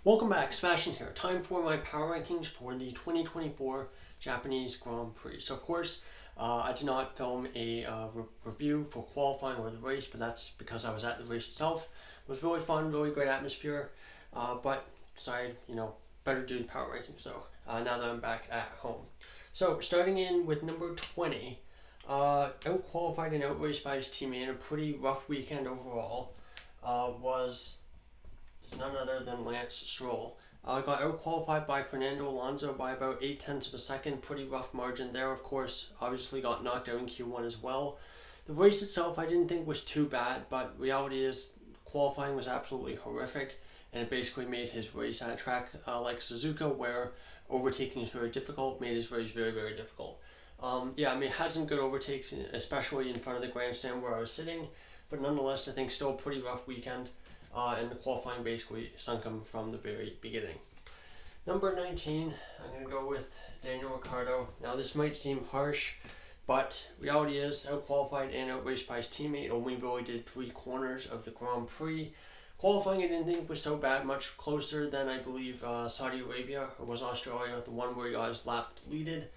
Welcome back, Sebastian here. Time for my power rankings for the 2024 Japanese Grand Prix. So of course, I did not film a review for qualifying or the race, but that's because I was at the race itself. It was really fun, really great atmosphere, but decided, better do the power rankings. So now that I'm back at home. So starting in with number 20, out-qualified and out-raced by his teammate in a pretty rough weekend overall, was none other than Lance Stroll. Got out-qualified by Fernando Alonso by about 0.8 of a second. Pretty rough margin there, of course. Obviously got knocked out in Q1 as well. The race itself I didn't think was too bad, but reality is qualifying was absolutely horrific, and it basically made his race at a track like Suzuka, where overtaking is very difficult, made his race very, very difficult. It had some good overtakes, especially in front of the grandstand where I was sitting, but nonetheless, I think still a pretty rough weekend. And the qualifying basically sunk him from the very beginning. Number 19, I'm going to go with Daniel Ricciardo. Now this might seem harsh, but reality is out-qualified and out-raced by his teammate. Only really did 3 corners of the Grand Prix. Qualifying I didn't think was so bad, much closer than I believe Saudi Arabia, or was Australia, the one where he got his lap deleted.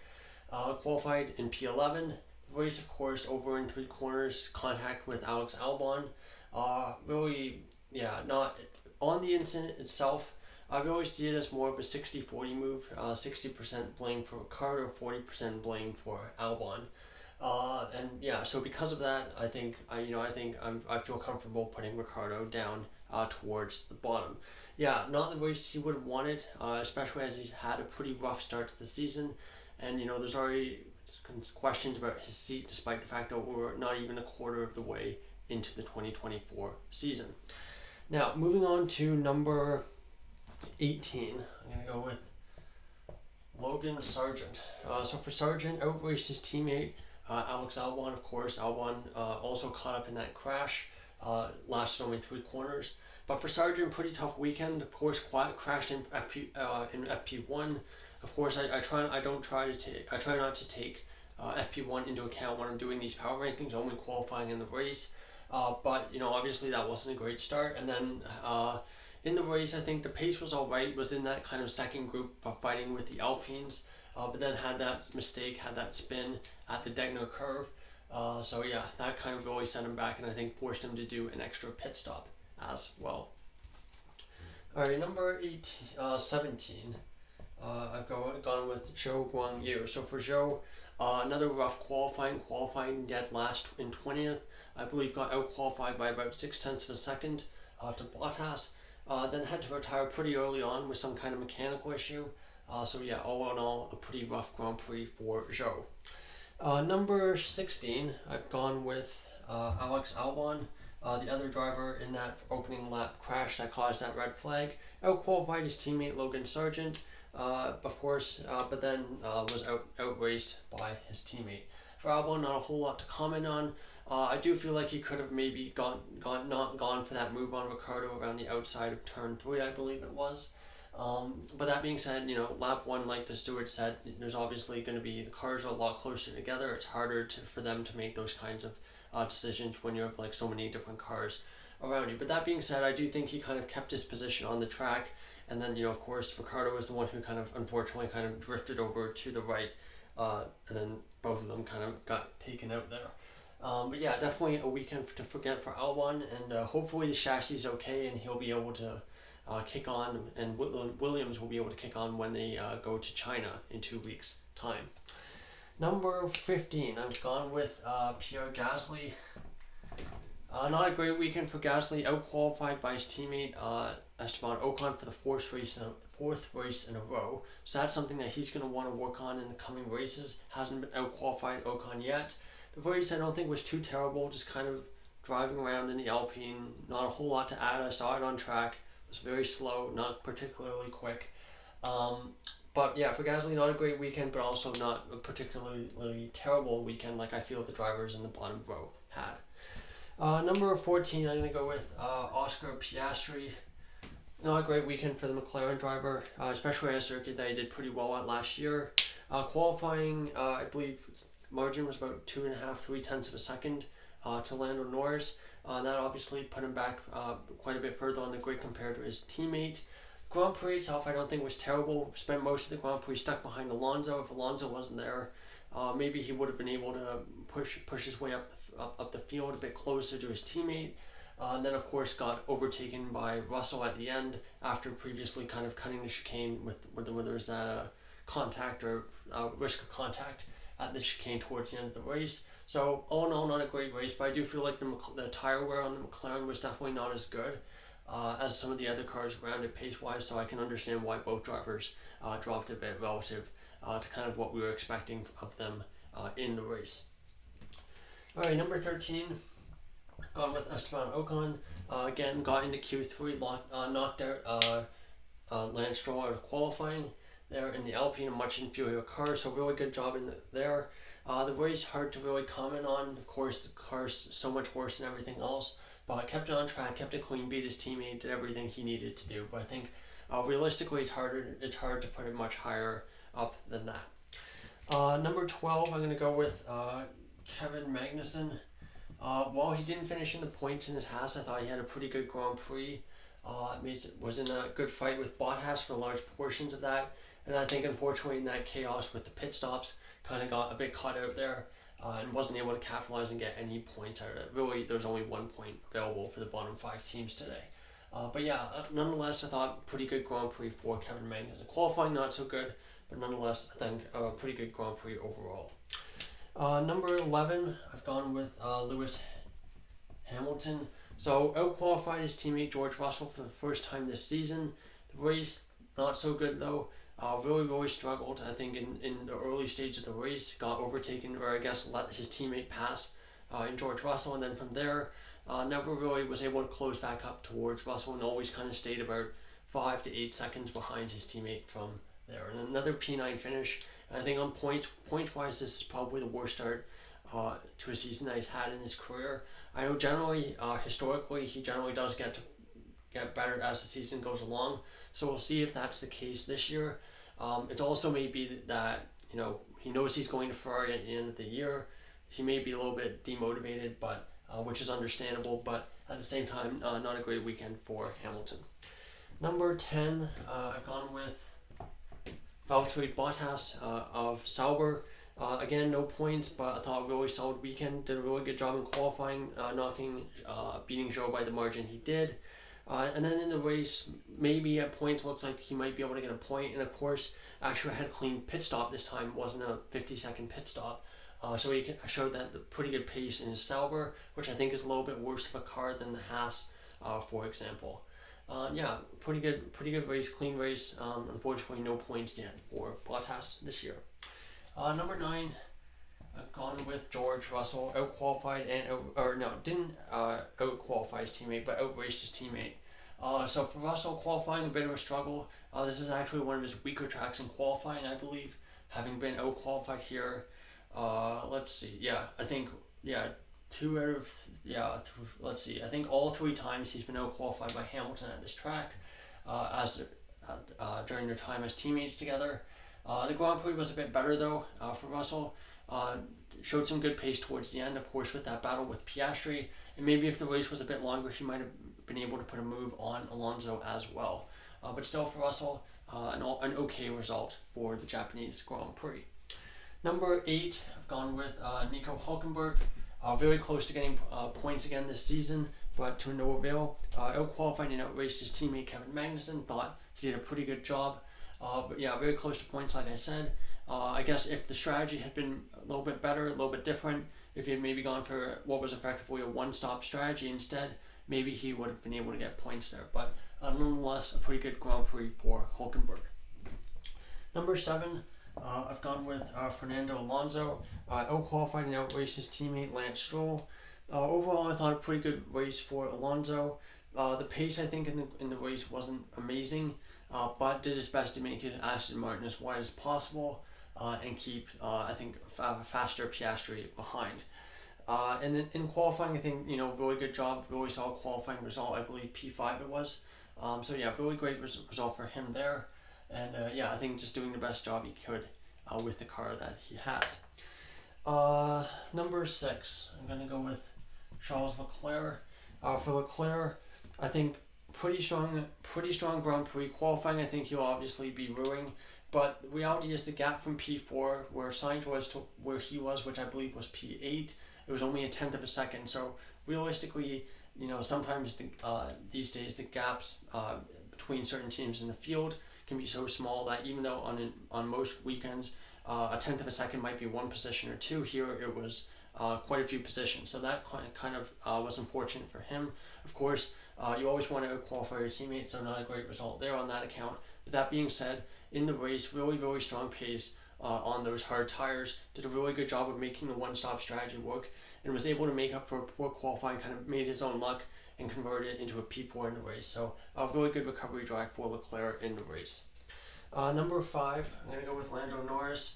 Qualified in P11. The race, of course, over in 3 corners, contact with Alex Albon. Not on the incident itself. I really see it as more of a 60-40 move. 60% blame for Ricciardo, 40% blame for Albon. So because of that, I feel comfortable putting Ricciardo down towards the bottom. Yeah, not the race he would have wanted, especially as he's had a pretty rough start to the season, and there's already questions about his seat, despite the fact that we're not even a quarter of the way into the 2024 season. Now, moving on to number 18, I'm going to go with Logan Sargent. So for Sargent, outraced his teammate, Alex Albon, of course. Albon also caught up in that crash, lasted only 3 corners. But for Sargent, pretty tough weekend. Of course, crashed in FP1. Of course, I try not to take FP1 into account when I'm doing these power rankings, only qualifying in the race. But obviously that wasn't a great start. And then in the race, I think the pace was all right. Was in that kind of second group fighting with the Alpines, but then had that mistake, had that spin at the Degner curve. That kind of really sent him back, and I think forced him to do an extra pit stop as well. All right, number 17. I've gone with Zhou Guanyu. So for Zhou, another rough qualifying dead last in 20th. I believe got out-qualified by about 0.6 of a second to Bottas. Then had to retire pretty early on with some kind of mechanical issue. All in all, a pretty rough Grand Prix for Zhou. Number 16, I've gone with Alex Albon, the other driver in that opening lap crash that caused that red flag. Out-qualified his teammate Logan Sargent, but then was out-raced by his teammate. For Albon, not a whole lot to comment on. I do feel like he could have maybe not gone for that move on Ricciardo around the outside of turn 3, I believe it was. But that being said, lap 1, like the steward said, there's obviously going to be, the cars are a lot closer together. It's harder for them to make those kinds of decisions when you have like so many different cars around you. But that being said, I do think he kind of kept his position on the track. And then, of course, Ricciardo was the one who unfortunately drifted over to the right. And then both of them kind of got taken out there. Definitely a weekend to forget for Albon, and hopefully the chassis is okay and he'll be able to kick on, and Williams will be able to kick on when they go to China in 2 weeks' time. Number 15, I've gone with Pierre Gasly. Not a great weekend for Gasly, out-qualified by his teammate Esteban Ocon for the fourth race in a row. So that's something that he's going to want to work on in the coming races. Hasn't been out-qualified Ocon yet. The race I don't think was too terrible, just kind of driving around in the Alpine, not a whole lot to add. I saw it on track. It was very slow, not particularly quick. For Gasly, not a great weekend, but also not a particularly terrible weekend like I feel the drivers in the bottom row had. Number 14, I'm going to go with Oscar Piastri. Not a great weekend for the McLaren driver, especially at a circuit that he did pretty well at last year. Qualifying, I believe margin was about 2.5-3 of a second to Lando Norris. That obviously put him back quite a bit further on the grid compared to his teammate. Grand Prix itself, I don't think was terrible. Spent most of the Grand Prix stuck behind Alonso. If Alonso wasn't there, maybe he would have been able to push his way up the field a bit closer to his teammate. And then, of course, got overtaken by Russell at the end after previously kind of cutting the chicane with there was that contact or risk of contact at the chicane towards the end of the race. So all in all, not a great race, but I do feel like the tire wear on the McLaren was definitely not as good as some of the other cars around it pace-wise, so I can understand why both drivers dropped a bit relative to kind of what we were expecting of them in the race. Alright, number 13, gone with Esteban Ocon. Again, got into Q3, knocked out Lance Stroll out of qualifying there in the Alpine, a much inferior car, so really good job in there. The race, hard to really comment on. Of course, the car's so much worse than everything else, but kept it on track, kept it clean, beat his teammate, did everything he needed to do. But I think realistically, it's hard to put it much higher up than that. Number 12, I'm going to go with Kevin Magnussen. While he didn't finish in the points in his Haas, I thought he had a pretty good Grand Prix. Was in a good fight with Bottas for large portions of that. And I think, unfortunately, in that chaos with the pit stops, kind of got a bit caught out there and wasn't able to capitalize and get any points out of it. Really, there's only 1 point available for the bottom 5 teams today. But yeah, nonetheless, I thought pretty good Grand Prix for Kevin Magnussen. Qualifying, not so good, but nonetheless, I think a pretty good Grand Prix overall. Number 11, I've gone with Lewis Hamilton. So out-qualified his teammate George Russell for the first time this season. The race, not so good though. Really struggled, I think, in the early stage of the race. Got overtaken, or I guess let his teammate pass in George Russell, and then from there, never really was able to close back up towards Russell and always kind of stayed about 5 to 8 seconds behind his teammate from there. And another P9 finish. And I think on points-wise, this is probably the worst start to a season that he's had in his career. I know generally, historically, he generally does get better as the season goes along. So we'll see if that's the case this year. It also may be that, he knows he's going to Ferrari at the end of the year. He may be a little bit demotivated, but which is understandable. But at the same time, not a great weekend for Hamilton. Number 10, I've gone with Valtteri Bottas of Sauber. Again, no points, but I thought a really solid weekend. Did a really good job in qualifying, beating Zhou by the margin he did. And then in the race, maybe at points looked like he might be able to get a point. And of course, actually had a clean pit stop this time. It wasn't a 50-second pit stop. So he showed that the pretty good pace in his Sauber, which I think is a little bit worse of a car than the Haas, for example. Yeah, pretty good race, clean race. Unfortunately, no points yet for Bottas this year. Number 9, I've gone with George Russell, out-qualified didn't out-qualify his teammate, but out-raced his teammate. So for Russell, qualifying a bit of a struggle. This is actually one of his weaker tracks in qualifying, I believe, having been out-qualified here. Let's see, I think 2 out of, let's see, I think all 3 times he's been out-qualified by Hamilton at this track during their time as teammates together. The Grand Prix was a bit better though for Russell. Showed some good pace towards the end, of course, with that battle with Piastri. And maybe if the race was a bit longer, he might have been able to put a move on Alonso as well. But still for Russell, an okay result for the Japanese Grand Prix. Number 8, I've gone with Nico Hülkenberg. Very close to getting points again this season, but to no avail. Out-qualified and out-raced his teammate Kevin Magnussen. Thought he did a pretty good job. But yeah, very close to points, like I said. I guess if the strategy had been a little bit better, a little bit different, if he had maybe gone for what was effectively a one-stop strategy instead, maybe he would have been able to get points there. But nonetheless, a pretty good Grand Prix for Hülkenberg. Number 7, I've gone with Fernando Alonso. Out-qualified and out-raced his teammate Lance Stroll. Overall, I thought a pretty good race for Alonso. The pace, I think, in the race wasn't amazing, but did his best to make his Aston Martin as wide as possible and keep, I think, a faster Piastri behind. And then in qualifying, I think, really good job, really solid qualifying result. I believe P5 it was. So yeah, really great result for him there. And I think just doing the best job he could with the car that he has. Number 6, I'm going to go with Charles Leclerc. For Leclerc, I think pretty strong Grand Prix qualifying. I think he'll obviously be ruining, but the reality is the gap from P4 where Sainz was to where he was, which I believe was P8, it was only a tenth of a second. So realistically, sometimes these days the gaps between certain teams in the field can be so small that even though on most weekends a tenth of a second might be one position or two, here it was quite a few positions. So that kind of was unfortunate for him. Of course, you always want to qualify your teammates, so not a great result there on that account. But that being said, in the race, really, really strong pace on those hard tires. Did a really good job of making the one-stop strategy work, and was able to make up for a poor qualifying, kind of made his own luck and converted it into a P4 in the race. So a really good recovery drive for Leclerc in the race. Number 5, I'm going to go with Lando Norris.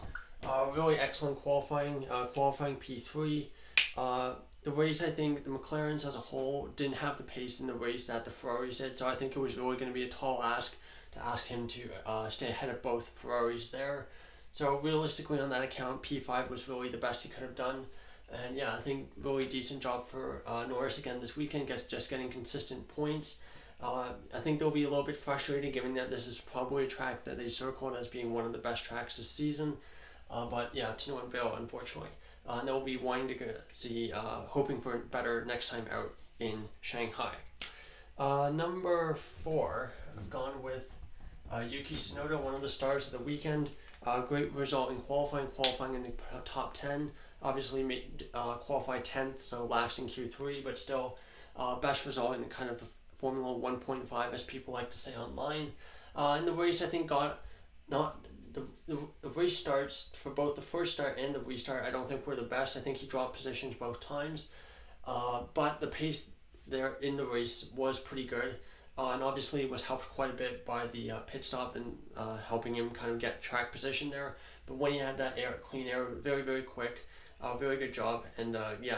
Really excellent qualifying P3. The race, I think the McLarens as a whole didn't have the pace in the race that the Ferraris did, so I think it was really going to be a tall ask to ask him to stay ahead of both Ferraris there. So realistically on that account, P5 was really the best he could have done. And yeah, I think really decent job for Norris again this weekend, just getting consistent points. I think they'll be a little bit frustrated given that this is probably a track that they circled as being one of the best tracks this season. But yeah, to no avail, unfortunately. And they'll be wanting to see, hoping for better next time out in Shanghai. Number 4, I've gone with Yuki Tsunoda, one of the stars of the weekend. Great result in qualifying in the top 10. Obviously made qualified 10th, so last in Q3, but still best result in kind of the Formula 1.5, as people like to say online. In the race, I think got not the race starts for both the first start and the restart. I don't think were the best. I think he dropped positions both times, but the pace there in the race was pretty good, and obviously it was helped quite a bit by the pit stop and helping him kind of get track position there. But when he had that clean air, very very quick, very good job, and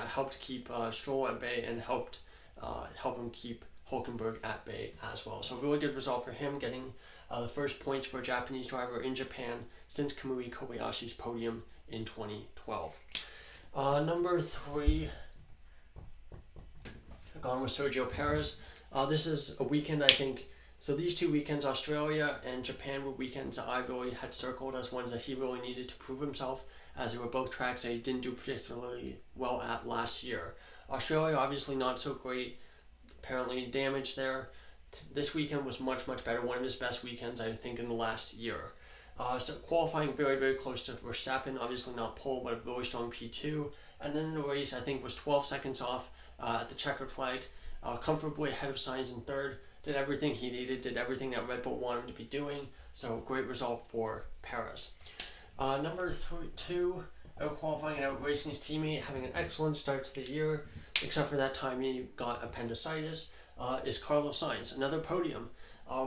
helped keep Stroll at bay and help him keep Hülkenberg at bay as well. So really good result for him, getting the first points for a Japanese driver in Japan since Kamui Kobayashi's podium in 2012. Number 3, I've gone with Sergio Perez. This is a weekend, I think, so these 2 weekends, Australia and Japan, were weekends that I really had circled as ones that he really needed to prove himself, as they were both tracks that he didn't do particularly well at last year. Australia, obviously not so great, apparently damage there. This weekend was much better, one of his best weekends I think in the last year. So qualifying very very close to Verstappen, obviously not pole but a really strong P2, and then in the race I think was 12 seconds off at the checkered flag, comfortably ahead of Sainz in third, did everything he needed, did everything that Red Bull wanted him to be doing, so great result for Perez. Number 2, out qualifying and out racing his teammate, having an excellent start to the year, except for that time he got appendicitis, is Carlos Sainz. Another podium.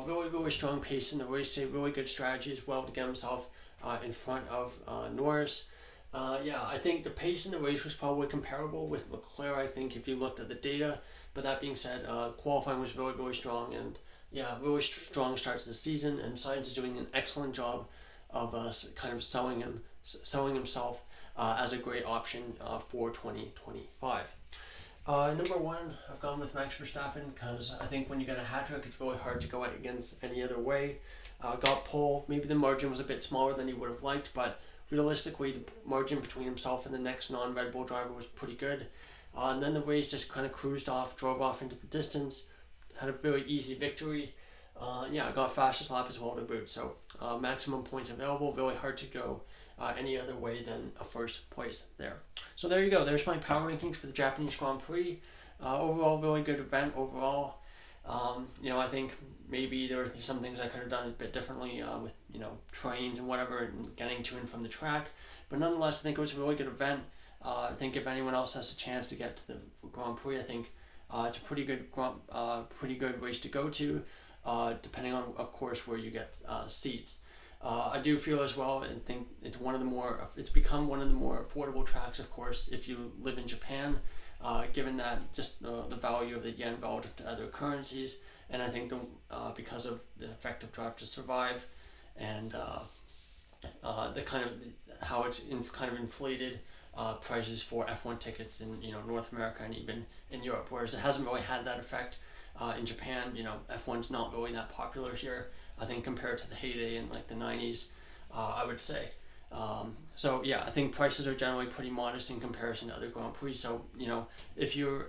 Really strong pace in the race, a really good strategy as well to get himself in front of Norris. I think the pace in the race was probably comparable with Leclerc, I think, if you looked at the data. But that being said, qualifying was really strong, and really strong start to the season, and Sainz is doing an excellent job of kind of selling himself as a great option for 2025. Number 1, I've gone with Max Verstappen because I think when you get a hat trick, it's really hard to go against any other way. Got pole, maybe the margin was a bit smaller than he would have liked, but realistically, the margin between himself and the next non-Red Bull driver was pretty good. And then the race just kind of cruised off, drove off into the distance, had a very easy victory. Got fastest lap as well to boot, so maximum points available, really hard to go any other way than a first place there. So there you go, there's my power rankings for the Japanese Grand Prix. Overall, really good event overall. I think maybe there were some things I could have done a bit differently with trains and whatever and getting to and from the track, but nonetheless I think it was a really good event. I think if anyone else has a chance to get to the Grand Prix, I think it's a pretty good race to go to, depending on of course where you get seats. I do feel as well and think it's become one of the more affordable tracks, of course, if you live in Japan, given that just the value of the yen relative to other currencies, and I think because of the effective Drive to Survive and the kind of how it's kind of inflated prices for F1 tickets in North America and even in Europe, whereas it hasn't really had that effect in Japan, you know, F1's not really that popular here. I think compared to the heyday in like the 90s, I would say. So yeah, I think prices are generally pretty modest in comparison to other Grand Prix. So you know, if you're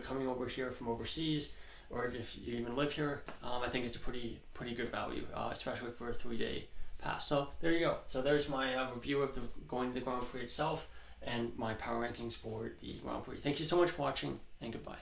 coming over here from overseas, or if you even live here, I think it's a pretty good value, especially for a 3-day pass. So there you go. So there's my review of going to the Grand Prix itself and my power rankings for the Grand Prix. Thank you so much for watching, and goodbye.